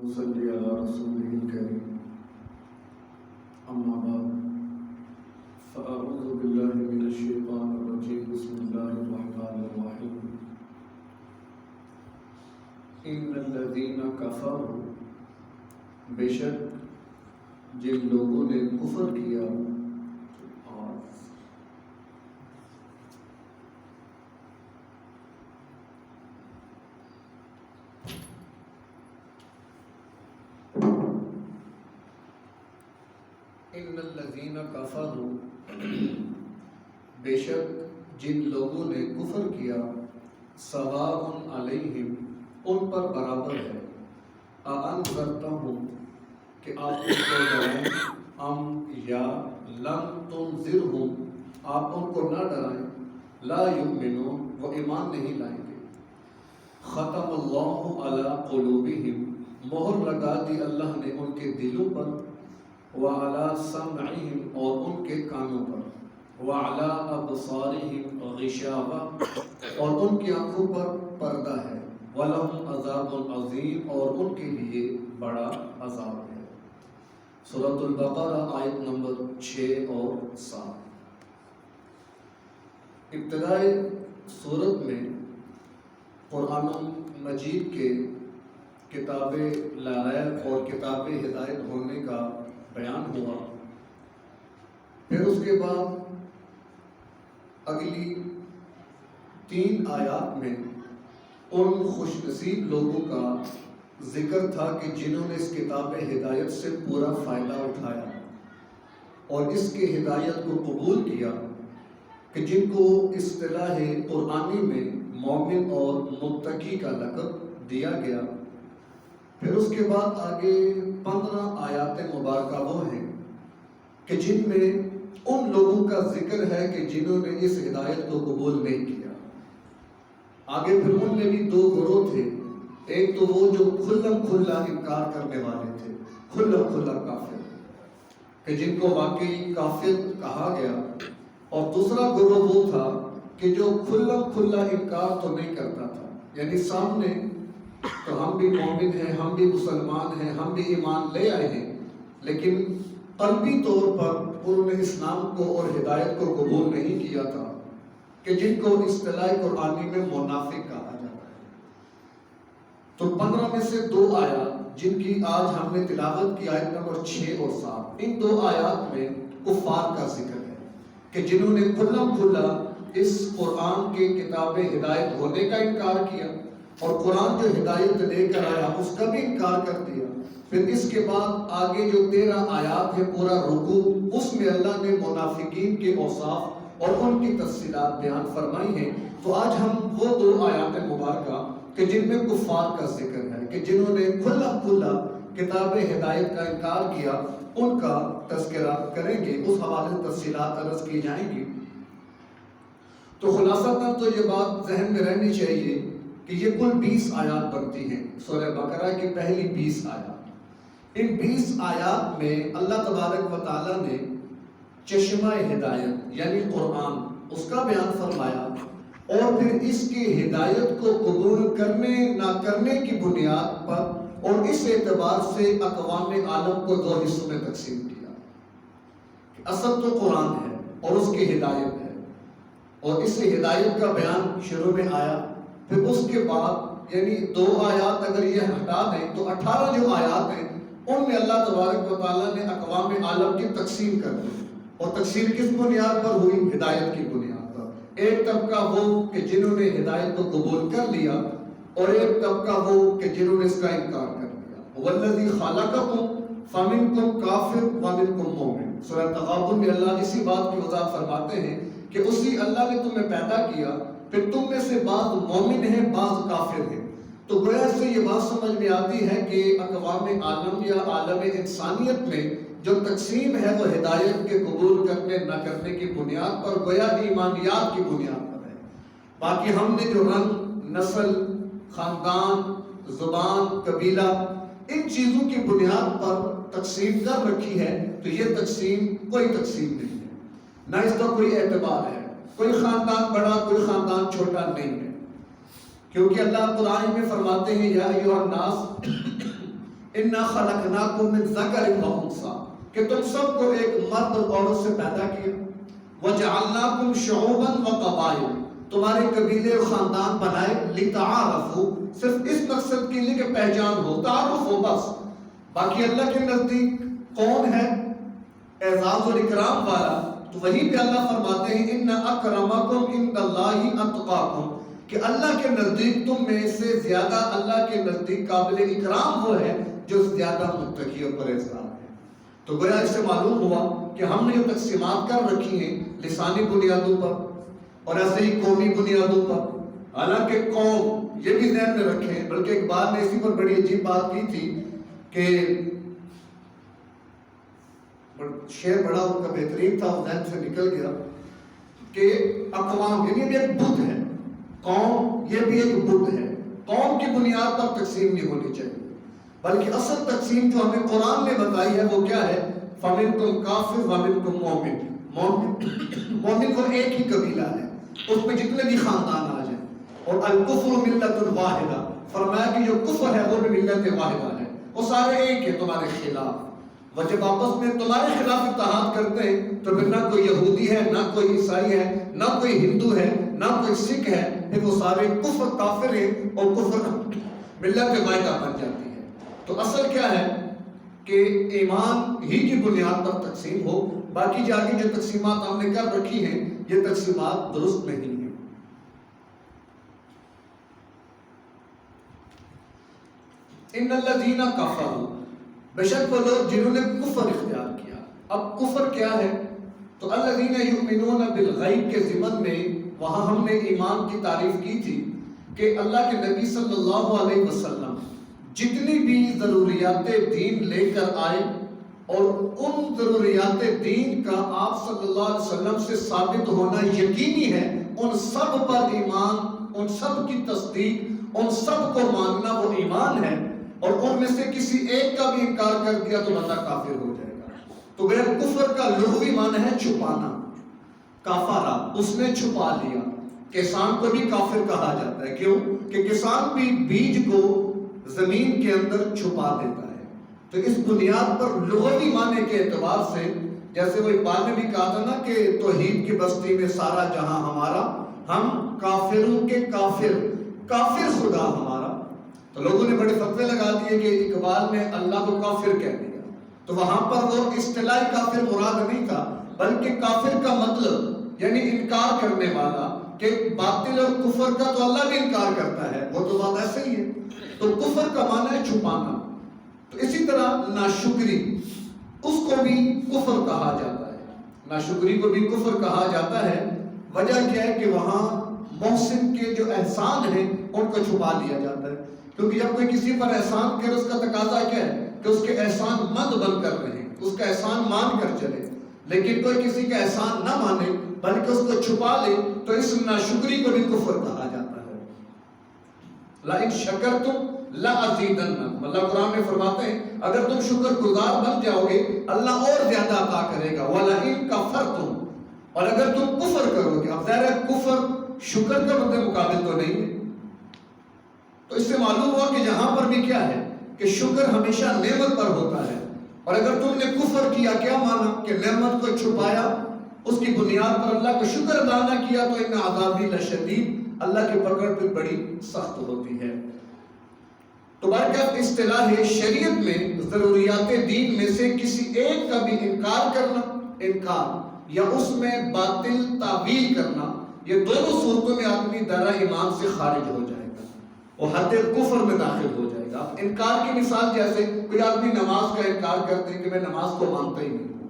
ونصلي على رسوله الكريم أما بعد فأعوذ بالله من الشيطان الرجيم بسم الله الرحمن الرحيم إن الذين كفروا بے شک جن لوگوں نے کفر کیا ان الذین کفروا بے شک جن لوگوں نے کفر کیا سواء علیہم ان پر برابر ہے اانذرتہم کہ آپ ان کو ڈرائیں ام یا لم تنذرہم آپ ان کو نہ ڈرائیں لا یؤمنون وہ ایمان نہیں لائیں گے ختم اللہ علی قلوبہم مہر لگا دی اللہ نے ان کے دلوں پر وعلی سمعہم اور ان کے کانوں پر وعلی ابصارہم غشاوہ اور ان کی آنکھوں پر پردہ ہے وَلَهُمْ عَذَابٌ عَظِيمٌ اور ان کے لیے بڑا عذاب ہے۔ سورۃ البقرہ آیت نمبر 6 اور 7۔ ابتدائی سورت میں قرآن مجید کے کتاب لا ریب اور کتاب ہدایت ہونے کا بیان ہوا، پھر اس کے بعد اگلی 3 آیات میں ان خوش نصیب لوگوں کا ذکر تھا کہ جنہوں نے اس کتاب ہدایت سے پورا فائدہ اٹھایا اور اس کے ہدایت کو قبول کیا، کہ جن کو اصطلاح قرآنی میں مومن اور متقی کا لقب دیا گیا۔ پھر اس کے بعد آگے 15 آیات مبارکہ وہ ہیں کہ جن میں ان لوگوں کا ذکر ہے کہ جنہوں نے اس ہدایت کو قبول نہیں کیا۔ آگے پھر ان میں بھی 2 گروہ تھے، ایک تو وہ جو کھلم کھلا انکار کرنے والے تھے، کھلم کھلا کافر، کہ جن کو واقعی کافر کہا گیا، اور دوسرا گروہ وہ تھا کہ جو کھلم کھلا انکار تو نہیں کرتا تھا، یعنی سامنے تو ہم بھی مومن ہیں، ہم بھی مسلمان ہیں، ہم بھی ایمان لے آئے ہیں، لیکن قلبی طور پر انہوں نے اسلام کو اور ہدایت کو قبول نہیں کیا تھا، کہ جن کو اصطلاح قرآنی میں منافق کہا جاتا ہے۔ تو 15 میں سے 2 آیات جن کی آج ہم نے تلاوت کی، آیت نمبر 6 اور 7، ان 2 آیات میں کفار کا ذکر ہے کہ جنہوں نے کھلم کھلا اس قرآن کے کتاب ہدایت ہونے کا انکار کیا اور قرآن جو ہدایت لے کر آیا اس کا بھی انکار کر دیا۔ پھر اس کے بعد آگے جو 13 آیات ہے پورا رکوع، اس میں اللہ نے منافقین کے اوصاف اور ان کی تفصیلات بیان فرمائی ہیں۔ تو آج ہم وہ 2 آیات مبارکہ کہ جن میں کفار کا ذکر ہے، کہ جنہوں نے کھلا کھلا کتاب ہدایت کا انکار کیا، ان کا تذکرہ کریں گے، اس حوالے سے تفصیلات عرض کی جائیں گی۔ تو خلاصہ تو یہ بات ذہن میں رہنی چاہیے کہ یہ کل 20 آیات بنتی ہیں، سورہ بقرہ کی پہلی 20 آیات۔ ان 20 آیات میں اللہ تبارک و تعالیٰ نے چشمہ ہدایت یعنی قرآن اس کا بیان فرمایا، اور پھر اس کی ہدایت کو قبول کرنے نہ کرنے کی بنیاد پر اور اس اعتبار سے اقوام عالم کو 2 حصوں میں تقسیم کیا۔ اصل تو قرآن ہے اور اس کی ہدایت ہے، اور اس ہدایت کا بیان شروع میں آیا، پھر اس کے بعد یعنی 2 آیات اگر یہ ہٹا دیں تو 18 جو آیات ہیں ان میں اللہ تبارک و تعالیٰ نے اقوام عالم کی تقسیم کر دی، اور تقسیم کس بنیاد پر ہوئی؟ ہدایت کی بنیاد پر۔ ایک طبقہ وہ کہ جنہوں نے ہدایت کو قبول کر لیا، اور ایک طبقہ وہ کہ جنہوں نے اس کا انکار کر لیا۔ وَالَّذِي خَلَقَكُمْ فَمِنْكُمْ كَافِرٌ وَمِنْكُمْ مُؤْمِنٌ۔ سورہ تغابن میں اللہ اسی بات کی وضاحت فرماتے ہیں کہ اسی اللہ نے تمہیں پیدا کیا، پھر تم میں سے بعض مومن ہیں، بعض کافر ہیں۔ تو گویا سے یہ بات سمجھ میں آتی ہے کہ اقوام عالم یا عالم انسانیت میں جو تقسیم ہے وہ ہدایت کے قبول کرنے نہ کرنے کی بنیاد پر، گویا ایمانیات کی بنیاد پر ہے۔ باقی ہم نے جو رنگ، نسل، خاندان، زبان، قبیلہ، ان چیزوں کی بنیاد پر تقسیم کر رکھی ہے، تو یہ تقسیم کوئی تقسیم نہیں ہے، نہ اس کا کوئی اعتبار ہے۔ کوئی خاندان بڑا، کوئی خاندان چھوٹا نہیں ہے، کیونکہ اللہ قرآن میں فرماتے ہیں یا ایھا الناس انا خلقناکم من ذکر و انثی، کہ تم سب کو ایک مرد اور عورت سے پیدا کیا، وجعلناکم شعوبا و قبائل، تمہارے قبیلے اور خاندان بنائے، لتعارفوا، صرف اس مقصد کے لیے کہ پہچان ہو، تعارف ہو بس۔ باقی اللہ کے نزدیک کون ہے اعزاز اور اکرام والا؟ تو وہیں پہ اللہ فرماتے ہیں ان اکرمکم عند اللہ اتقاکم، کہ اللہ کے نزدیک تم میں سے زیادہ اللہ کے نزدیک قابل اکرام وہ ہے جو زیادہ متقی اور پرہیزگار ہے۔ تو گویا اس سے معلوم ہوا کہ ہم نے جو تقسیمات کر رکھی ہیں لسانی بنیادوں پر اور ایسے ہی قومی بنیادوں پر، حالانکہ قوم یہ بھی ذہن میں رکھیں، بلکہ اقبال نے اسی پر بڑی عجیب بات کی تھی کہ شعر بڑا ان کا بہترین تھا، ذہن سے نکل گیا، کہ اقوام یعنی بھی ایک بت ہے، قوم یہ بھی ایک بت ہے، قوم کی بنیاد پر تقسیم نہیں ہونی چاہیے، بلکہ اصل تقسیم جو ہمیں قرآن نے بتائی ہے وہ کیا ہے؟ فَمِنْكُمْ كَافِرٌ وَمِنْكُمْ مُؤْمِنٌ، مومن کو ایک ہی قبیلہ ہے، اس میں جتنے بھی خاندان آ جائیں، اور الکفر ملت واحدہ، فرمایا کہ جو کفر ہے وہ بھی ملت واحدہ ہے، وہ سارے ایک ہے تمہارے خلاف، وہ جب آپس میں تمہارے خلاف اتحاد کرتے ہیں تو پھر نہ کوئی یہودی ہے، نہ کوئی عیسائی ہے، نہ کوئی ہندو ہے، نہ کوئی سکھ ہے، پھر وہ سارے کفر کافر ہیں اور کفر ملت واحدہ بن جاتی ہے۔ تو اصل کیا ہے کہ ایمان ہی کی بنیاد پر تقسیم ہو، باقی جاگے جو تقسیمات ہم نے کر رکھی ہیں یہ تقسیمات درست نہیں ہیں۔ ان الذین کفروا، بے شک وہ لوگ جنہوں نے کفر اختیار کیا۔ اب کفر کیا ہے؟ تو الذین یؤمنون بالغیب کے ضمن میں وہاں ہم نے ایمان کی تعریف کی تھی کہ اللہ کے نبی صلی اللہ علیہ وسلم جتنی بھی ضروریات دین لے کر آئے اور ان ضروریات دین کا آپ صلی اللہ علیہ وسلم سے ثابت ہونا یقینی ہے، ان سب پر ایمان، ان سب کی تصدیق، ان سب کو ماننا وہ ایمان ہے، اور ان میں سے کسی ایک کا بھی انکار کر دیا تو بندہ کافر ہو جائے گا۔ تو بے کفر کا لغوی معنی ہے چھپانا، کافرہ، اس نے چھپا لیا۔ کسان کو بھی کافر کہا جاتا ہے، کیوں کہ کسان بھی بیج کو زمین کے اندر چھپا دیتا ہے۔ تو اس بنیاد پر لغوی معنی کے اعتبار سے، جیسے وہ اقبال نے بھی کہا تھا نا کہ توحید کی بستی میں سارا جہاں ہمارا، ہم کافروں کے کافر، کافر خدا ہمارا۔ تو لوگوں نے بڑے فتوے لگا دیے کہ اقبال نے اللہ کو کافر کہہ دیا، تو وہاں پر وہ اصطلاحی کافر مراد نہیں تھا، بلکہ کافر کا مطلب یعنی انکار کرنے والا، کہ باطل اور کفر کا تو اللہ بھی انکار کرتا ہے، وہ تو بات ایسے ہی ہے۔ تو کفر کا معنی ہے چھپانا۔ تو اسی طرح ناشکری، اس کو بھی کفر کہا جاتا ہے، ناشکری کو بھی کفر کہا جاتا ہے۔ وجہ کیا ہے کہ وہاں محسن کے جو احسان ہیں ان کو چھپا لیا جاتا ہے، کیونکہ جب کوئی کسی پر احسان کرے اس کا تقاضا کیا ہے کہ اس کے احسان مند بن کر رہے، اس کا احسان مان کر چلے، لیکن کوئی کسی کا احسان نہ مانے بلکہ اس کو چھپا لے تو اس ناشکری کو بھی کفر کہا جاتا ہے۔ لَإِن شَكَرْتُمْ لَأَزِيدَنَّكُمْ، اللہ قرآن میں فرماتے ہیں اگر تم شکر گزار بن جاؤ گے اللہ اور زیادہ عطا کرے گا۔ وَلَئِن كَفَرْتُمْ، اور اگر تم کفر کرو گے، اب ظاہر ہے کفر شکر کا مد مقابل تو نہیں ہے، تو اس سے معلوم ہوا کہ جہاں پر بھی کیا ہے کہ شکر ہمیشہ نعمت پر ہوتا ہے، اور اگر تم نے کفر کیا، کیا مانا کہ نعمت کو چھپایا، اس کی بنیاد پر اللہ کو شکر ادا نہ کیا تو ان عذابی لشدید، اللہ کی پکڑ پہ بڑی سخت ہوتی ہے۔ تو برکت اصطلاح شریعت میں ضروریات دین میں سے کسی ایک کا بھی انکار کرنا، انکار یا اس میں باطل تعویل کرنا، یہ دونوں صورتوں میں آدمی دائرہ ایمان سے خارج ہو جائے گا، وہ حد کفر میں داخل ہو جائے گا۔ انکار کی مثال جیسے کوئی آدمی نماز کا انکار کرتے ہیں کہ میں نماز کو مانتا ہی نہیں ہوں،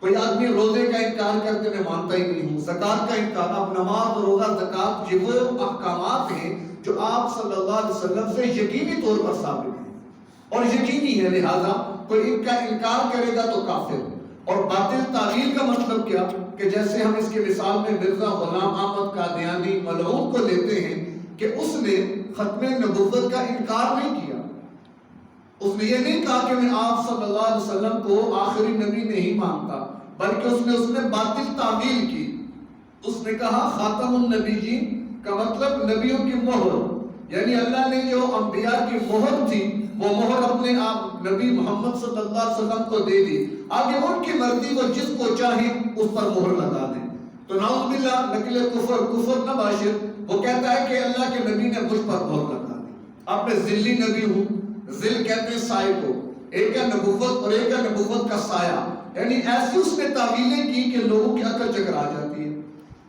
کوئی آدمی روزے کا انکار کرتے میں مانتا ہی نہیں ہوں، زکوٰۃ کا انکار۔ اب نماز، روزہ، زکوٰۃ یہ وہ احکامات ہیں جو آپ صلی اللہ علیہ وسلم سے یقینی طور پر ثابت ہیں اور یقینی ہے، لہذا کوئی ان کا انکار کرے گا تو کافر۔ اور باطل تعویل کا مطلب کیا کہ جیسے ہم اس کی مثال میں مرزا غلام احمد قادیانی ملعون کو لیتے ہیں کہ اس نے ختم نبوت کا انکار نہیں کیا، اس نے یہ نہیں کہا کہ میں آپ صلی اللہ علیہ وسلم کو آخری نبی نہیں مانتا، بلکہ اس نے باطل تعویل کی۔ اس نے کہا خاتم النبیین کا مطلب نبیوں کی مہر، یعنی اللہ نے جو انبیاء کی مہر تھی وہ مہر اپنے آپ نبی محمد صلی اللہ علیہ وسلم کو دے دی، آگے ان کی مرضی وہ جس کو چاہے اس پر مہر لگا دیں۔ تو نعوذ باللہ نقل کفر نہ باشر، وہ کہتا ہے کہ اللہ کے نبی نے مجھ پر مہر لگا دی، اب میں ذلی نبی ہوں۔ ذل کہتے ہیں سائے کو، ایک ہے نبوت اور ایک ہے نبوت کا سایہ، یعنی ایسی اس نے تعویلیں کی کہ لوگوں کی عقل چکرا جاتی ہے۔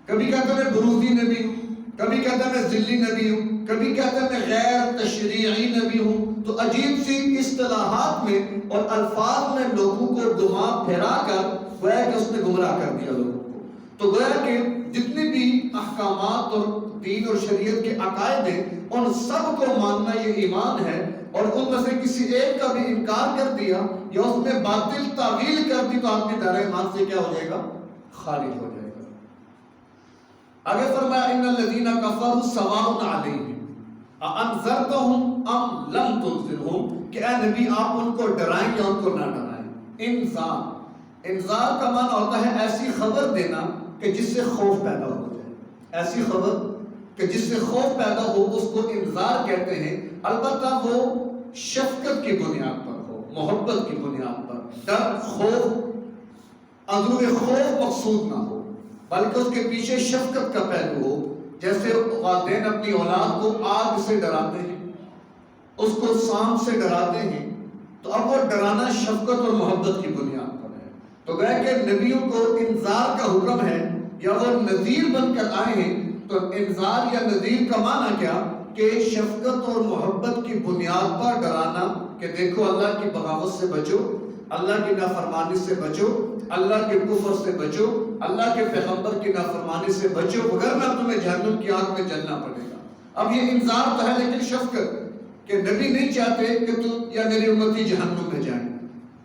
کبھی کہتا ہے میں بروزی نبی ہوں، کبھی کہتا ہے میں ذلی نبی ہوں، کبھی کہتا ہے میں غیر تشریعی نبی ہوں۔ تو عجیب سی اصطلاحات میں اور الفاظ میں لوگوں کو گھما پھرا کر گویا کہ اس نے گمراہ کر دیا لوگوں کو۔ تو گویا کہ جتنے بھی احکامات اور دین اور شریعت کے عقائد ہیں ان سب کو ماننا یہ ایمان ہے، اور ان میں سے کسی ایک کا بھی انکار کر دیا یا اس میں باطل تعویل کر دی تو آدمی دائرہ ایمان سے کیا ہو جائے گا؟ خارج ہو جائے گا۔ آگے فرمایا ان الذین کفروا سواء علیہم اانذرتہم ام لم تنذرہم، کہ اے نبی آپ ان کو ڈرائیں یا ان کو نہ ڈرائیں۔ انذار کا معنی ہوتا ہے ایسی خبر دینا کہ جس سے خوف پیدا ہو جائے، ایسی خبر کہ جس سے خوف پیدا ہو اس کو انذار کہتے ہیں، البتہ وہ شفقت کی بنیاد پر ہو، محبت کی بنیاد پر، ڈر خوف اندرون خوف مقصود نہ ہو بلکہ اس کے پیچھے شفقت کا پہلو ہو۔ جیسے والدین اپنی اولاد کو آگ سے ڈراتے ہیں، اس کو سانپ سے ڈراتے ہیں، تو اب وہ ڈرانا شفقت اور محبت کی بنیاد پر ہے۔ تو گویا کہ نبیوں کو انذار کا حکم ہے یا وہ نذیر بن کر آئے ہیں، تو انذار یا نذیر کا معنی کیا کہ شفقت اور محبت کی بنیاد پر ڈرانا کہ دیکھو اللہ کی بغاوت سے بچو، اللہ کی نافرمانی سے بچو، اللہ کے کفر سے بچو، اللہ کے پیغمبر کی نافرمانی سے بچو، وگرنہ تمہیں جہنم کی آگ میں جلنا پڑے گا۔ اب یہ انذار تو ہے لیکن شفقت، کہ نبی نہیں چاہتے کہ تم یا میری امتی جہنم میں جائیں،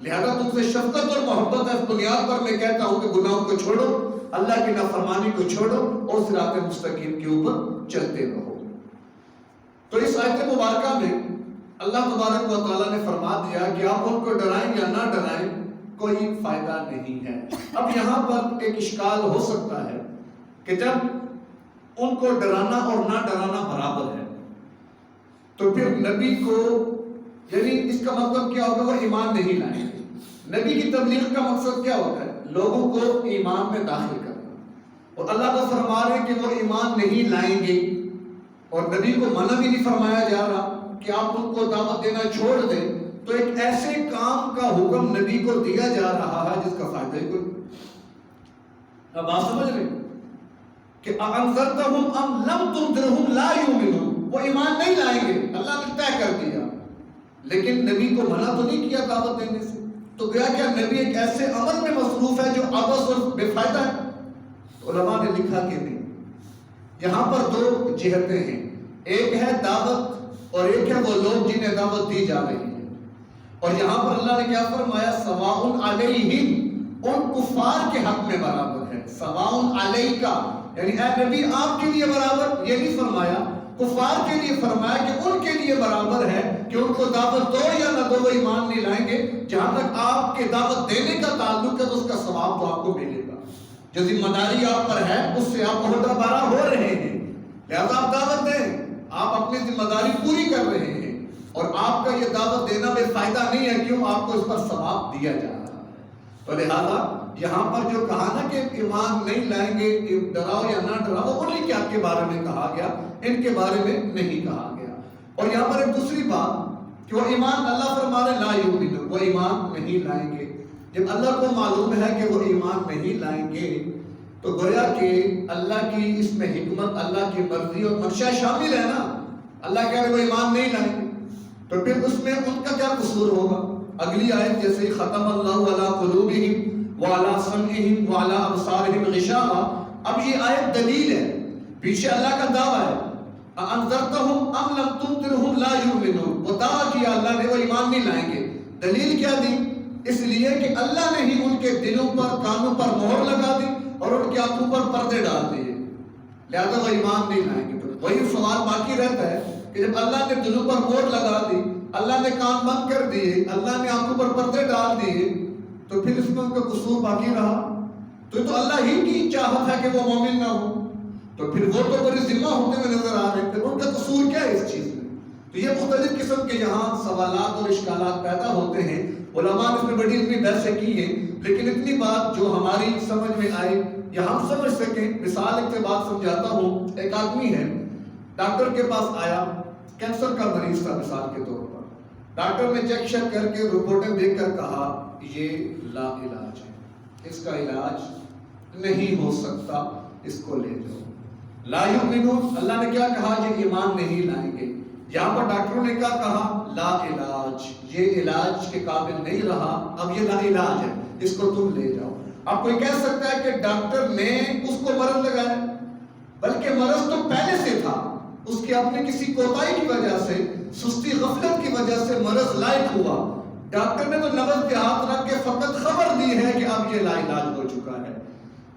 لہذا تم سے شفقت اور محبت ہے، اس بنیاد پر میں کہتا ہوں کہ گناہوں کو چھوڑو، اللہ کی نافرمانی کو چھوڑو اور صراط مستقیم کے اوپر چلتے رہو۔ تو اس آیت مبارکہ میں اللہ تبارک و تعالیٰ نے فرما دیا کہ آپ ان کو ڈرائیں یا نہ ڈرائیں کوئی فائدہ نہیں ہے۔ اب یہاں پر ایک اشکال ہو سکتا ہے کہ جب ان کو ڈرانا اور نہ ڈرانا برابر ہے تو پھر نبی کو، یعنی اس کا مطلب کیا ہوگا؟ وہ ایمان نہیں لائیں گے۔ نبی کی تبلیغ کا مقصد کیا ہوتا ہے؟ لوگوں کو ایمان میں داخل کرنا، اور اللہ کو فرما رہے کہ وہ ایمان نہیں لائیں گے، اور نبی کو منع بھی نہیں فرمایا جا رہا کہ آپ ان کو دعوت دینا چھوڑ دیں۔ تو ایک ایسے کام کا حکم نبی کو دیا جا رہا ہے جس کا فائدہ ہی کوئی۔ اب بات سمجھ رہے کہ انذرتہم ام لم تنذرہم لا یؤمنون، وہ ایمان نہیں لائیں گے، اللہ نے طے کر دیا، لیکن نبی کو منع تو نہیں کیا دعوت دینے سے۔ تو گیا کہ نبی ایک ایسے عمل میں مصروف ہے جو عبث اور بے فائدہ ہے۔ علماء نے لکھا کہ نہیں، یہاں پر دو جہتیں ہیں، ایک ہے دعوت اور ایک ہے وہ لوگ جنہیں دعوت دی جا رہی ہے۔ اور یہاں پر اللہ نے کیا فرمایا؟ سواء علیہم، ان کفار کے حق میں برابر ہے۔ سواء علیک، یعنی اے نبی آپ کے لیے برابر، یہ نہیں فرمایا، کفار کے لیے فرمایا کہ ان کے لیے برابر ہے کہ ان کو دعوت دو یا نہ دو وہ ایمان نہیں لائیں گے۔ جہاں تک آپ کے دعوت دینے کا تعلق ہے تو اس کا ثواب تو آپ کو ملے گا، جو ذمہ داری آپ پر ہے اس سے آپ عہدہ برا ہو رہے ہیں، لہذا آپ دعوت دیں، آپ اپنی ذمہ داری پوری کر رہے ہیں، اور آپ کا یہ دعوت دینا میں فائدہ نہیں ہے، کیوں؟ آپ کو اس پر ثواب دیا جا رہا ہے۔ تو لہذا یہاں پر جو کہا نا کہ ایمان نہیں لائیں گے، ڈراؤ یا نہ ڈراؤ، وہ انہیں کے بارے میں کہا گیا، ان کے بارے میں نہیں کہا گیا۔ اور یہاں پر ایک دوسری بات کہ وہ ایمان، اللہ فرما رہے لا یؤمنون، وہ ایمان نہیں لائیں گے۔ جب اللہ کو معلوم ہے کہ وہ ایمان نہیں لائیں گے تو گویا کہ اللہ کی اس میں حکمت، اللہ کی مرضی اور منشا شامل ہے نا۔ اللہ کہہ رہے وہ ایمان نہیں لائیں گے تو پھر اس میں ان کا کیا قصور ہوگا؟ اگلی آیت جیسے ختم اللہ علی قلوبہم وعلی سمعہم وعلی ابصارہم غشاوہ، اب یہ آیت دلیل ہے، پیچھے اللہ کا دعویٰ ہے انذرتہم ام لم تنذرہم لا یؤمنون، وہ دعویٰ کیا اللہ نے وہ ایمان نہیں لائیں گے۔ دلیل کیا دی؟ اس لیے کہ اللہ نے ہی ان کے دلوں پر، کانوں پر مہر لگا دی اور ان کے آنکھوں پر پردے ڈال دیے، لہذا وہ ایمان نہیں لائیں گے۔ تو وہی سوال باقی رہتا ہے کہ جب اللہ نے دلوں پر مہر لگا دی، اللہ نے کان بند کر دیے، اللہ نے آنکھوں پر پردے ڈال دیے، تو پھر اس میں ان کا قصور باقی رہا؟ تو اللہ ہی کی چاہت ہے کہ وہ مومن نہ ہو، تو پھر وہ تو بڑے ذمہ ہوتے ہوئے نظر آ رہے ہیں، پھر ان کا قصور کیا ہے اس چیز میں؟ تو یہ مختلف قسم کے یہاں سوالات اور اشکالات پیدا ہوتے ہیں. علماء نے اس میں بڑی علمی بحثیں کی ہیں، لیکن اتنی بات جو ہماری سمجھ میں آئی یا ہم سمجھ سکیں، مثال ایک سے بات سمجھاتا ہوں. ایک آدمی ہے، ڈاکٹر کے پاس آیا، کینسر کا مریض تھا مثال کے طور پر. ڈاکٹر نے چیک شیک کر کے رپورٹیں دیکھ کر کہا یہ لا علاج ہے، اس کا علاج نہیں ہو سکتا، اس کو لے جاؤ. لا یؤمنون، اللہ نے کیا کہا؟ یہ ایمان نہیں لائیں گے. یہاں پر ڈاکٹروں نے کیا کہا؟ لا علاج، یہ علاج کے قابل نہیں رہا، اب یہ لا علاج ہے، اس کو تم لے جاؤ. اب کوئی کہہ سکتا ہے کہ ڈاکٹر نے اس کو مرض لگایا، بلکہ مرض تو پہلے سے تھا، اس کی اپنی کسی کوتاہی کی وجہ سے، سستی غفلت کی وجہ سے مرض لائق ہوا. ڈاکٹر نے تو نبض پہ ہاتھ رکھ کے فقط خبر دی ہے کہ اب یہ لا علاج ہو چکا ہے.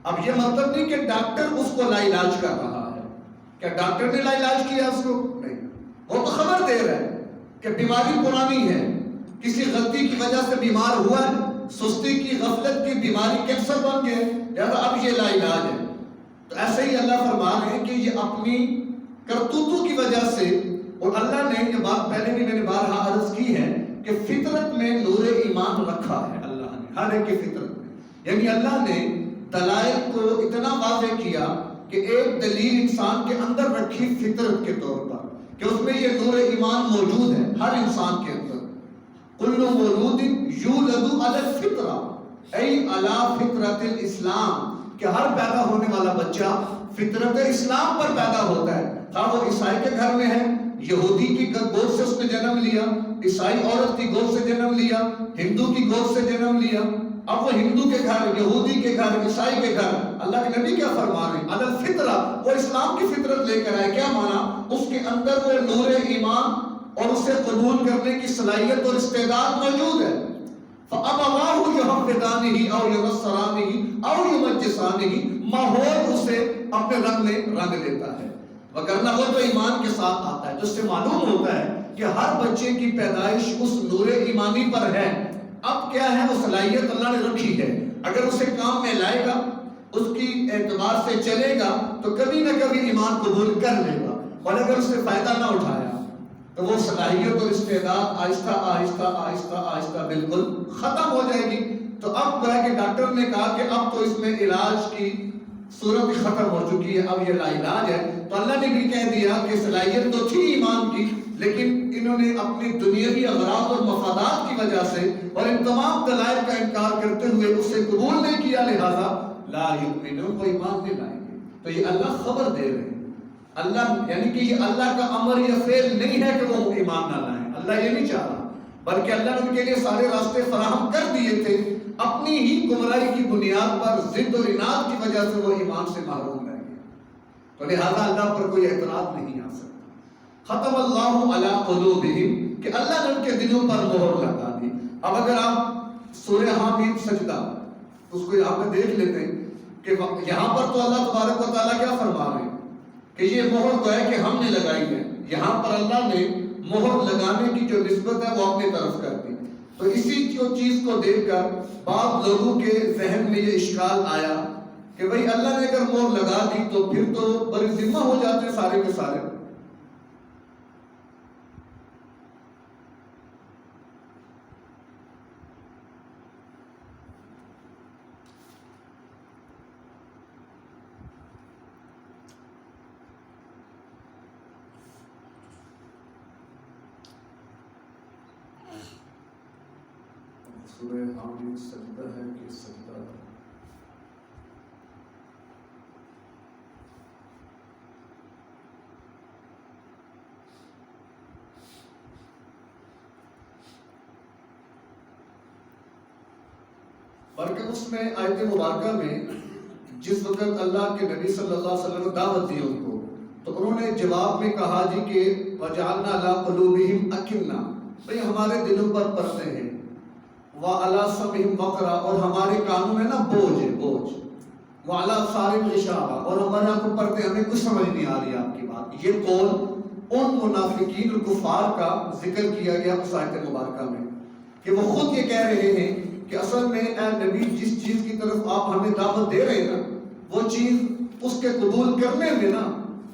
اب یہ مطلب نہیں کہ ڈاکٹر اس کو لا علاج کر رہا ہے. کیا ڈاکٹر نے لا علاج کیا اس کو؟ نہیں، وہ تو خبر دے رہا ہے کہ بیماری پرانی ہے، کسی غلطی کی وجہ سے بیمار ہوا ہے، سستی کی غفلت کی بیماری کینسر بن گئے، لہذا اب یہ لا علاج ہے. تو ایسے ہی اللہ فرما رہے ہیں کہ یہ اپنی کرتوتوں کی وجہ سے، اور اللہ نے یہ بات پہلے بھی میں نے بارہا عرض کی ہے کہ فطرت میں نور ایمان رکھا ہے اللہ نے ہر ایک کی فطرت میں. یعنی اللہ نے دلائل کو اتنا واضح کیا کہ ایک دلیل انسان کے اندر رکھی فطرت کے طور پر کہ اس میں یہ نور ایمان موجود ہے ہر انسان کے اندر. کل مولود یولد علی الفطرہ ای علی فطرت الاسلام، کہ ہر پیدا ہونے والا بچہ فطرت اسلام پر پیدا ہوتا ہے. خواہ وہ عیسائی کے گھر میں ہے، یہودی کی گود سے اس نے جنم لیا، عیسائی عورت کی گود سے جنم لیا، ہندو کی گود سے جنم لیا. اب وہ ہندو کے گھر، یہودی کے گھر، عیسائی کے گھر، اللہ کے نبی کیا فرما رہے ہیں؟ علی الفطرہ، وہ اسلام کی فطرت لے کر آئے. کیا مانا؟ اس کے اندر وہ نور ایمان اور اسے قبول کرنے کی صلاحیت اور استعداد موجود ہے. فَأَبَوَاهُ يُحَوِّدَانِهِ أَوْ يُنَصِّرَانِهِ أَوْ يُمَجِّسَانِهِ، ماحول اسے اپنے رنگ میں رنگ لیتا ہے. وگرنہ وہ تو ایمان کے ساتھ آتا ہے، جس سے معلوم ہوتا ہے کہ ہر بچے کی پیدائش اس نور ایمانی پر ہے. اب کیا ہے؟ وہ صلاحیت اللہ نے رکھی ہے، اگر اسے کام میں لائے گا، اس کی اعتبار سے چلے گا تو کبھی نہ کبھی ایمان قبول کر لے گا. اور اگر اس سے فائدہ نہ اٹھایا تو وہ صلاحیت اور استعداد آہستہ آہستہ آہستہ آہستہ بالکل ختم ہو جائے گی. تو اب گویا کہ ڈاکٹر نے کہا کہ اب تو اس میں علاج کی صورت ختم ہو چکی ہے، اب یہ لا علاج ہے. تو اللہ نے بھی کہہ دیا کہ صلاحیت تو تھی ایمان کی، لیکن انہوں نے اپنی دنیاوی اغراض اور مفادات کی وجہ سے اور ان تمام دلائل کا انکار کرتے ہوئے اسے قبول نہیں کیا، لہذا لا یؤمنون، وہ ایمان نہیں لائیں گے. تو یہ اللہ خبر دے رہے ہیں. اللہ یعنی کہ یہ اللہ کا امر یا فعل نہیں ہے کہ وہ ایمان نہ لائیں. اللہ یہ نہیں چاہ رہا، بلکہ اللہ نے ان کے لیے سارے راستے فراہم کر دیے تھے. اپنی ہی گمراہی کی بنیاد پر ضد اور اناد کی وجہ سے وہ ایمان سے محروم رہ گئے. تو لہذا اللہ پر کوئی اعتراض نہیں آ سکتا. ختم اللہ علی قلوبہم، کہ اللہ نے ان کے دلوں پر مہر لگا دی. اب اگر آپ سورہ حامیم سجدہ اس کو آپ دیکھ لیتے ہیں کہ یہاں پر تو اللہ تبارک و تعالیٰ کیا فرما رہے ہیں کہ یہ مہر تو ہے کہ ہم نے لگائی ہے. یہاں پر اللہ نے مہر لگانے کی جو نسبت ہے وہ اپنی طرف کر دی. تو اسی چیز کو دیکھ کر بعض لوگوں کے ذہن میں یہ اشکال آیا کہ بھئی اللہ نے اگر مہر لگا دی تو پھر تو بری ذمہ ہو جاتے ہیں سارے کے سارے. سورہ حامیم سجدہ ہے کہ سجدہ ہے؟ بلکہ اس میں آیت مبارکہ میں جس وقت اللہ کے نبی صلی اللہ علیہ وسلم نے دعوت دی ان کو، تو انہوں نے جواب میں کہا جی کہ وَجَعَلْنَا عَلَىٰ قُلُوبِهِمْ أَكِنَّةً، بھئی ہمارے دلوں پر پردے ہیں، وَعَلَىٰ سَمْعِهِمْ غَشَاوَةٌ، اور ہمارے کانوں میں نا بوجھ ہے، بوجھ، وَعَلَىٰ أَبْصَارِهِمْ غِشَاوَةٌ، اور ہمارے آنکھوں پر پردے، ہمیں کچھ سمجھ نہیں آ رہی آپ کی بات. یہ قول ان منافقین اور کفار کا ذکر کیا گیا اس آیت مبارکہ میں کہ وہ خود یہ کہہ رہے ہیں کہ اصل میں اے نبی جس چیز کی طرف آپ ہمیں دعوت دے رہے ہیں نا، وہ چیز اس کے قبول کرنے میں نا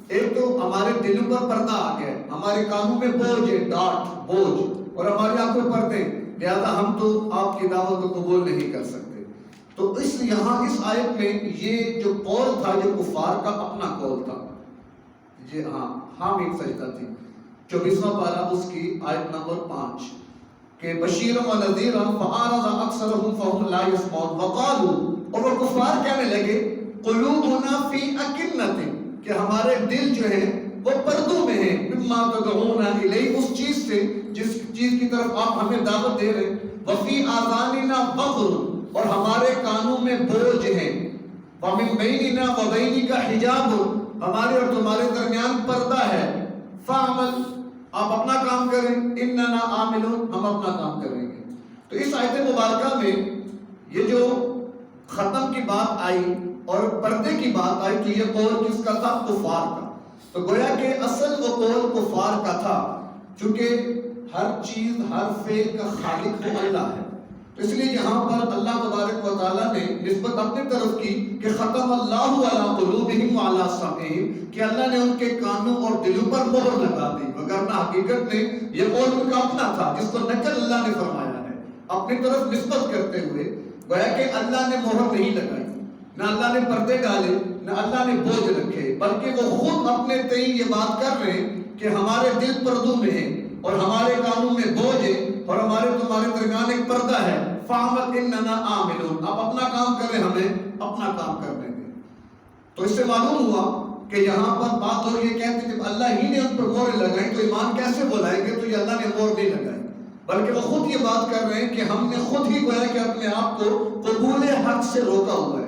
ایک تو ہمارے دلوں پر پردہ آ گیا ہے، ہمارے کانوں میں بوجھ ہے، ڈاٹ بوجھ، اور ہماری آنکھوں پر پردے، لہذا ہم تو آپ کی دعوت کو قبول نہیں کر سکتے۔ تو یہاں اس آیت میں یہ جو قول تھا یہ کفار کا اپنا قول تھا، یہ حامد سجدہ تھی، 24واں پارہ اس کی آیت نمبر 5 کہ بشیرا و نذیرا فاعرض اکثرهم فهم لا يسمعون وقالوا، اور وہ کفار کہنے لگے قلوبنا فی اکنۃ، کہ ہمارے دل جو ہے وہ پردوں میں ہیں، مما تدعونا الیہ، اس چیز سے جس چیز کی طرف آپ ہمیں دعوت دے رہے ہیں، وفی آذاننا وقر، اور ہمارے کانوں میں بوجھ ہے، ومن بیننا وبینک حجاب، ہمارے اور تمہارے درمیان پردہ ہے، فعمل، آپ اپنا کام کریں، اننا عاملون، ہم اپنا کام کریں گے۔ تو اس آیت مبارکہ میں یہ جو ختم کی بات آئی اور پردے کی بات آئی کہ یہ قول کس کا تھا؟ کفار کا۔ تو گویا کہ اصل وہ قول کفار کا تھا، چونکہ ہر چیز ہر فعل کا خالق تو اللہ ہے، تو اس لیے یہاں پر اللہ تبارک و تعالیٰ نے نسبت اپنی طرف کی کہ ختم اللہ علی قلوبہم وعلی سمعہم، کہ اللہ نے ان کے کانوں اور دلوں پر مہر لگا دی، وگرنہ حقیقت میں یہ قول ان کا اپنا تھا جس کو نقل اللہ نے فرمایا ہے اپنی طرف نسبت کرتے ہوئے۔ گویا کہ اللہ نے مہر نہیں لگائی، نہ اللہ نے پردے ڈالے، نہ اللہ نے بوجھ رکھے، بلکہ وہ خود اپنے تئیں یہ بات کر رہے ہیں کہ ہمارے دل پردوں میں ہیں اور ہمارے کانوں میں بوجھ ہے اور ہمارے تمہارے درمیان ایک پردہ ہے، فعمل اننا عاملون، آپ اپنا کام کریں، ہمیں اپنا کام کرنے دیں۔ تو اس سے معلوم ہوا کہ یہاں پر بات ہو یہ کہتے ہیں جب اللہ ہی نے ان پر مہر لگائی تو ایمان کیسے بلائیں گے؟ تو یہ اللہ نے مہر نہیں لگائی، بلکہ وہ خود یہ بات کر رہے ہیں کہ ہم نے خود ہی گویا کہ اپنے آپ کو قبول حق سے روکا ہوا ہے،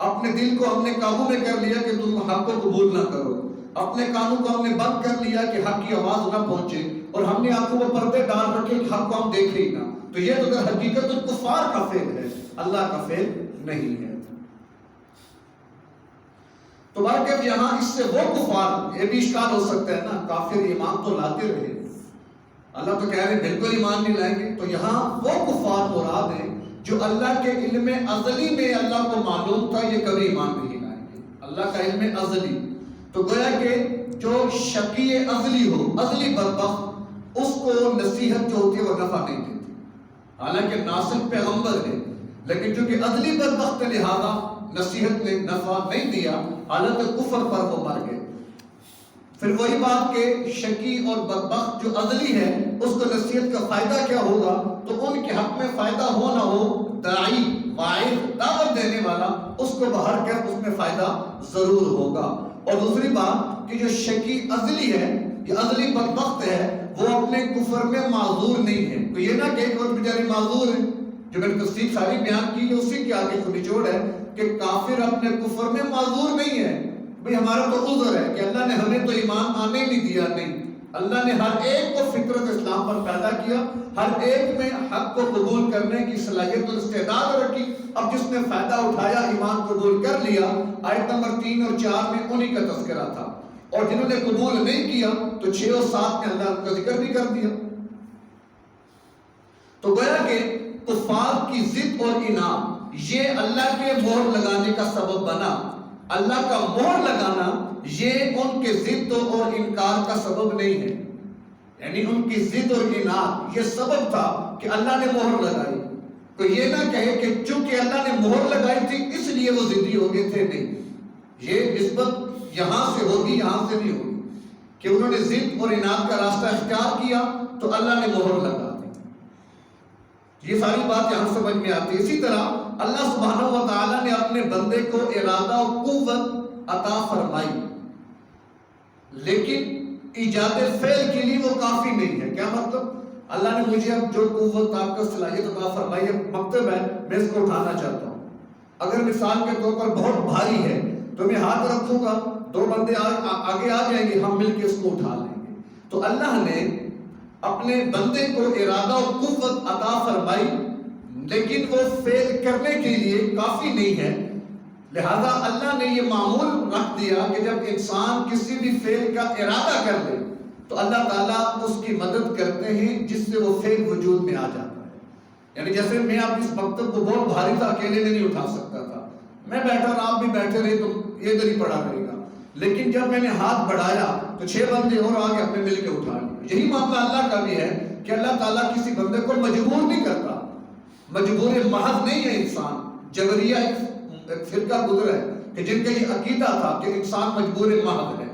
اپنے دل کو ہم نے قابو میں کر لیا کہ تم حق کو قبول نہ کرو، اپنے کانوں کو ہم نے بند کر لیا کہ حق کی آواز نہ پہنچے، اور ہم نے آنکھوں میں پردے ڈال رکھے کہ حق کو ہم دیکھیں ہی نہ۔ تو یہ تو در حقیقت کفار کا فعل ہے، اللہ کا فعل نہیں ہے۔ تو بلکہ یہاں اس سے وہ کفار، یہ بھی اشکال ہو سکتا ہے نا، کافر ایمان تو لاتے رہے، اللہ تو کہہ رہے ہیں بالکل ایمان نہیں لائیں گے، تو یہاں وہ کفار مراد ہیں جو اللہ کے علم ازلی میں اللہ کو معلوم تھا یہ کبھی ایمان نہیں لائیں گے، اللہ کا علم ازلی۔ تو گویا کہ جو شقی ازلی ہو، ازلی بدبخت، اس کو نصیحت جو ہوتی ہے وہ نفع نہیں دیتی، حالانکہ ناصح پیغمبر ہے، لیکن چونکہ ازلی بدبخت ہے لہذا نصیحت نے نفع نہیں دیا، حالت کفر پر وہ مر گئے۔ پھر وہی بات کہ شقی اور بدبخت جو ازلی ہے اس کو نصیحت کا فائدہ کیا ہوگا؟ تو ان کے حق میں فائدہ ہو نہ ہو، داعی واعظ دعوت دینے والا اس کو باہر کر اس میں فائدہ ضرور ہوگا۔ اور دوسری بات کہ جو شقی ازلی ہے، یہ ازلی بدبخت ہے، وہ اپنے کفر میں معذور نہیں ہے، تو یہ نہ کہ ایک وقت بیچاری معذور ہے، جو میں نے تفصیل ساری بیان کی ہے اسی کے آگے کو نچوڑ ہے کہ کافر اپنے کفر میں معذور نہیں ہے، بھئی ہمارا تو عذر ہے کہ اللہ نے ہمیں تو ایمان آنے نہیں دیا، نہیں، اللہ نے ہر ایک کو فطرت اسلام پر پیدا کیا، ہر ایک میں حق کو قبول کرنے کی صلاحیت اور استعداد رکھی، اب جس نے فائدہ اٹھایا ایمان قبول کر لیا، آیت نمبر 3 اور 4 میں انہی کا تذکرہ تھا، اور جنہوں نے قبول نہیں کیا تو 6 اور 7 میں اللہ کا ذکر بھی کر دیا۔ تو گویا کہ کفار کی ضد اور انعام یہ اللہ کے مہر لگانے کا سبب بنا، اللہ کا مہر لگانا یہ ان کے ضد اور انکار کا سبب نہیں ہے، یعنی ان کی ضد اور اناد یہ سبب تھا کہ اللہ نے مہر لگائی۔ تو یہ نہ کہے کہ چونکہ اللہ نے مہر لگائی تھی اس لیے وہ ضدی ہو گئے تھے، نہیں، یہ نسبت یہاں سے ہوگی، یہاں سے نہیں ہوگی کہ انہوں نے ضد اور اناد کا راستہ اختیار کیا تو اللہ نے مہر لگا دی۔ یہ ساری بات یہاں سمجھ میں آتی ہے۔ اسی طرح اللہ سبحانہ و تعالیٰ نے اپنے بندے کو ارادہ و قوت عطا فرمائی، لیکن ایجاد فعل کے لیے وہ کافی نہیں ہے۔ کیا مطلب؟ اللہ نے مجھے اب جو قوت طاقت صلاحیت عطا فرمائی ہے، مکتب ہے، میں اس کو اٹھانا چاہتا ہوں، اگر مثال کے طور پر بہت بھاری ہے تو میں ہاتھ رکھوں گا، 2 بندے آگے آ جائیں گے، ہم مل کے اس کو اٹھا لیں گے۔ تو اللہ نے اپنے بندے کو ارادہ و قوت عطا فرمائی، لیکن وہ فعل کرنے کے لیے کافی نہیں ہے، لہذا اللہ نے یہ معمول رکھ دیا کہ جب انسان کسی بھی فعل کا ارادہ کر لے تو اللہ تعالیٰ اس کی مدد کرتے ہیں جس سے وہ فعل وجود میں آ جاتا ہے۔ یعنی جیسے میں آپ اس مکتب کو بہت بھاری تھا، اکیلے میں نہیں اٹھا سکتا تھا، میں بیٹھا اور آپ بھی بیٹھے رہے تو یہ ادھر ہی پڑا رہے گا، لیکن جب میں نے ہاتھ بڑھایا تو 6 بندے اور آگے اپنے مل کے اٹھا لیے۔ یہی معاملہ اللہ کا بھی ہے کہ اللہ تعالیٰ کسی بندے کو مجبور نہیں کرتا، مجبور محض نہیں ہے انسان۔ جبریہ ایک فرقہ گزرا ہے کہ جن کا یہ عقیدہ تھا کہ انسان مجبور محض ہے،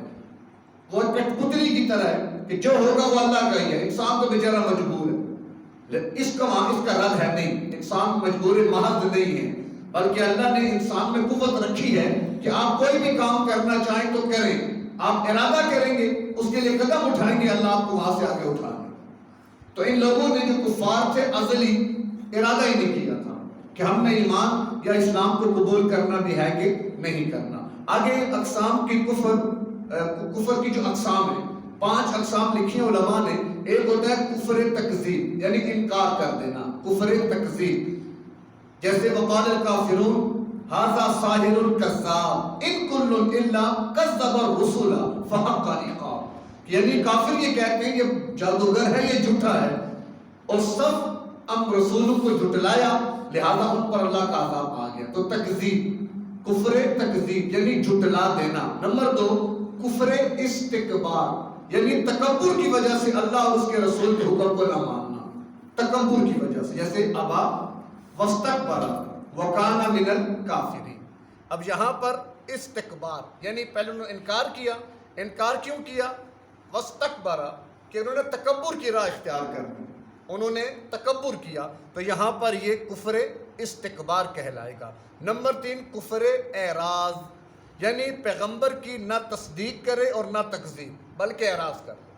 وہ کٹ پتلی کی طرح ہے کہ جو ہوگا وہ اللہ کا ہی ہے، انسان تو بیچارہ مجبور ہے۔ اس کا رد ہے نہیں، انسان مجبور محض نہیں ہے، بلکہ اللہ نے انسان میں قوت رکھی ہے کہ آپ کوئی بھی کام کرنا چاہیں تو کریں، آپ ارادہ کریں گے، اس کے لیے قدم اٹھائیں گے، اللہ آپ کو وہاں سے آگے اٹھائیں گے۔ تو ان لوگوں نے جو کفار تھے ازلی ارادہ ہی نہیں کیا تھا کہ ہم نے ایمان یا اسلام کو قبول کرنا بھی ہے کہ نہیں کرنا۔ آگے اقسام کی کفر کی جو اقسام ہیں، 5 اقسام لکھی ہیں علماء نے۔ ایک ہوتا ہے کفر تکذیب، یعنی انکار کر دینا، کفر تکذیب، جیسے وقال الکافرون ھذا ساحر کذاب ان کل الا کذب الرسل فحق العقاب، یعنی کافر یہ کہتے ہیں یہ جادوگر ہے، یہ جھوٹا ہے، اور سب ہم رسولوں کو جھٹلایا، لہذا ان پر اللہ کا عذاب آ گیا۔ تو تکذیب، کفر تکذیب یعنی جھٹلا دینا۔ نمبر 2 کفر استکبار، یعنی تکبر کی وجہ سے اللہ اور اس کے رسول کے حکم کو نہ ماننا، تکبر کی وجہ سے، جیسے ابا واستکبر وکان من الکافرین۔ اب یہاں پر استکبار یعنی پہلے انہوں نے انکار کیا، انکار کیوں کیا؟ واستکبر، کہ انہوں نے تکبر کی راہ اختیار کر دی، انہوں نے تکبر کیا، تو یہاں پر یہ کفر استکبار کہلائے گا۔ نمبر 3 کفر اعراض، یعنی پیغمبر کی نہ تصدیق کرے اور نہ تکذیب، بلکہ اعراض کر لے،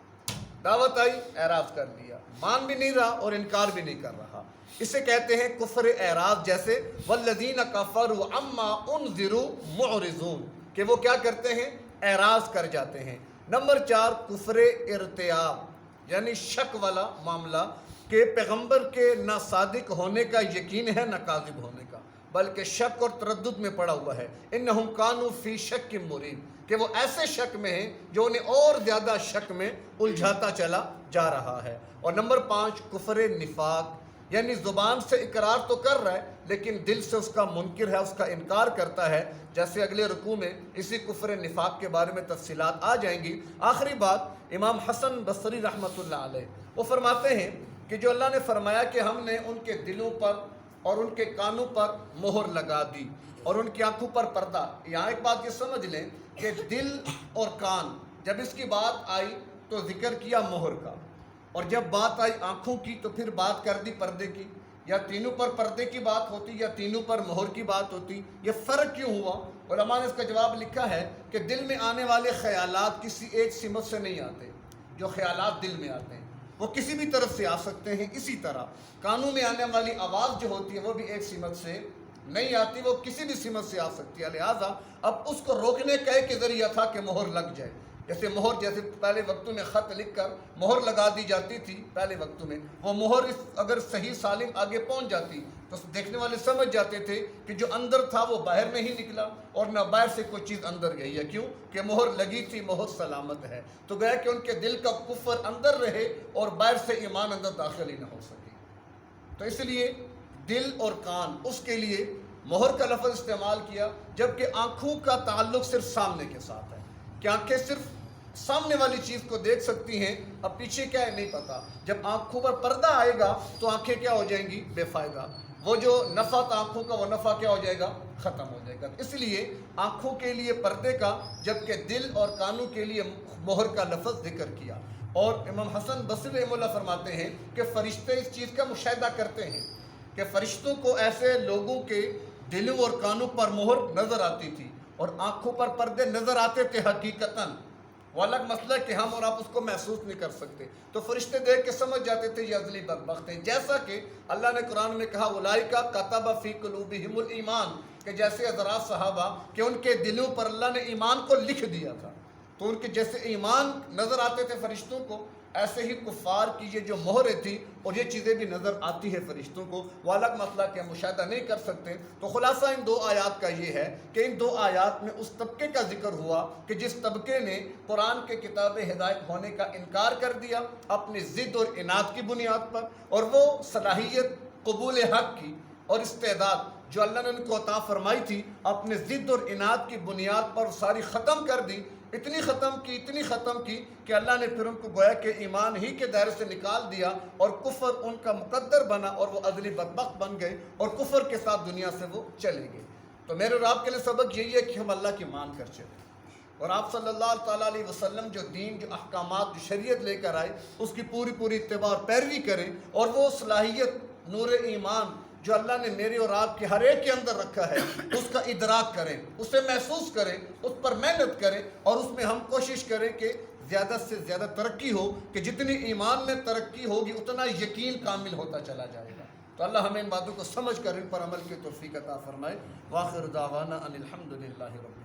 دعوت آئی اعراض کر لیا، مان بھی نہیں رہا اور انکار بھی نہیں کر رہا، اسے کہتے ہیں کفر اعراض۔ جیسے والذین کفروا عما انذروا معرضون، کہ وہ کیا کرتے ہیں؟ اعراض کر جاتے ہیں۔ نمبر 4 کفر ارتیاب، یعنی شک والا معاملہ، کہ پیغمبر کے نہ صادق ہونے کا یقین ہے نہ کاذب ہونے کا، بلکہ شک اور تردد میں پڑا ہوا ہے۔ انہم کانوا فی شک مریب، کہ وہ ایسے شک میں ہیں جو انہیں اور زیادہ شک میں الجھاتا چلا جا رہا ہے۔ اور نمبر 5 کفر نفاق، یعنی زبان سے اقرار تو کر رہا ہے لیکن دل سے اس کا منکر ہے، اس کا انکار کرتا ہے، جیسے اگلے رکوع میں اسی کفر نفاق کے بارے میں تفصیلات آ جائیں گی۔ آخری بات امام حسن بصری رحمۃ اللہ علیہ، وہ فرماتے ہیں کہ جو اللہ نے فرمایا کہ ہم نے ان کے دلوں پر اور ان کے کانوں پر مہر لگا دی اور ان کی آنکھوں پر پردہ، یہاں ایک بات یہ سمجھ لیں کہ دل اور کان، جب اس کی بات آئی تو ذکر کیا مہر کا، اور جب بات آئی آنکھوں کی تو پھر بات کر دی پردے کی، یا تینوں پر پردے کی بات ہوتی یا تینوں پر مہر کی بات ہوتی، یہ فرق کیوں ہوا؟ علماء نے اس کا جواب لکھا ہے کہ دل میں آنے والے خیالات کسی ایک سمت سے نہیں آتے، جو خیالات دل میں آتے ہیں وہ کسی بھی طرف سے آ سکتے ہیں، اسی طرح کانوں میں آنے والی آواز جو ہوتی ہے وہ بھی ایک سمت سے نہیں آتی، وہ کسی بھی سمت سے آ سکتی ہے، لہٰذا اب اس کو روکنے کا ایک ذریعہ تھا کہ مہر لگ جائے۔ جیسے مہر، جیسے پہلے وقتوں میں خط لکھ کر مہر لگا دی جاتی تھی، پہلے وقتوں میں وہ مہر اگر صحیح سالم آگے پہنچ جاتی تو دیکھنے والے سمجھ جاتے تھے کہ جو اندر تھا وہ باہر نہیں نکلا اور نہ باہر سے کوئی چیز اندر گئی ہے، کیوں کہ مہر لگی تھی، مہر سلامت ہے۔ تو گویا کہ ان کے دل کا کفر اندر رہے اور باہر سے ایمان اندر داخل ہی نہ ہو سکے۔ تو اس لیے دل اور کان، اس کے لیے مہر کا لفظ استعمال کیا، جبکہ آنکھوں کا تعلق صرف سامنے کے ساتھ ہے، کہ آنکھیں صرف سامنے والی چیز کو دیکھ سکتی ہیں، اب پیچھے کیا ہے نہیں پتا۔ جب آنکھوں پر پردہ آئے گا تو آنکھیں کیا ہو جائیں گی؟ بے فائدہ، وہ جو نفع تھا آنکھوں کا وہ نفع کیا ہو جائے گا؟ ختم ہو جائے گا۔ اس لیے آنکھوں کے لیے پردے کا، جبکہ دل اور کانوں کے لیے مہر کا لفظ ذکر کیا۔ اور امام حسن بصری رحمہ اللہ فرماتے ہیں کہ فرشتے اس چیز کا مشاہدہ کرتے ہیں کہ فرشتوں کو ایسے لوگوں کے دلوں اور کانوں پر مہر نظر آتی تھی اور آنکھوں پر پردے نظر آتے تھے حقیقتاً، وہ الگ مسئلہ کہ ہم اور آپ اس کو محسوس نہیں کر سکتے، تو فرشتے دیکھ کے سمجھ جاتے تھے یہ ازلی بدبخت ہیں، جیسا کہ اللہ نے قرآن میں کہا اولئک کتب فی قلوبہم الایمان، کہ جیسے حضرات صحابہ کہ ان کے دلوں پر اللہ نے ایمان کو لکھ دیا تھا، تو ان کے جیسے ایمان نظر آتے تھے فرشتوں کو، ایسے ہی کفار کی یہ جو مہریں تھی اور یہ چیزیں بھی نظر آتی ہے فرشتوں کو، وہ الگ مسئلہ کہ مشاہدہ نہیں کر سکتے۔ تو خلاصہ ان 2 آیات کا یہ ہے کہ ان 2 آیات میں اس طبقے کا ذکر ہوا کہ جس طبقے نے قرآن کے کتاب ہدایت ہونے کا انکار کر دیا اپنی ضد اور عناد کی بنیاد پر، اور وہ صلاحیت قبول حق کی اور استعداد جو اللہ نے ان کو عطا فرمائی تھی اپنے ضد اور عناد کی بنیاد پر ساری ختم کر دی، اتنی ختم کی کہ اللہ نے پھر ان کو گویا کہ ایمان ہی کے دائرے سے نکال دیا اور کفر ان کا مقدر بنا اور وہ ازلی بدبخت بن گئے اور کفر کے ساتھ دنیا سے وہ چلے گئے۔ تو میرے اور آپ کے لیے سبق یہی ہے کہ ہم اللہ کی مان کر چلیں، اور آپ صلی اللہ تعالیٰ علیہ وسلم جو دین، جو احکامات، جو شریعت لے کر آئے اس کی پوری اتباع اور پیروی کریں، اور وہ صلاحیت نور ایمان جو اللہ نے میرے اور آپ کے ہر ایک کے اندر رکھا ہے اس کا ادراک کریں، اسے محسوس کریں، اس پر محنت کریں، اور اس میں ہم کوشش کریں کہ زیادہ سے زیادہ ترقی ہو، کہ جتنی ایمان میں ترقی ہوگی اتنا یقین کامل ہوتا چلا جائے گا۔ تو اللہ ہمیں ان باتوں کو سمجھ کر ان پر عمل کی توفیق عطا فرمائے۔ وآخر دعوانا ان الحمد للہ رب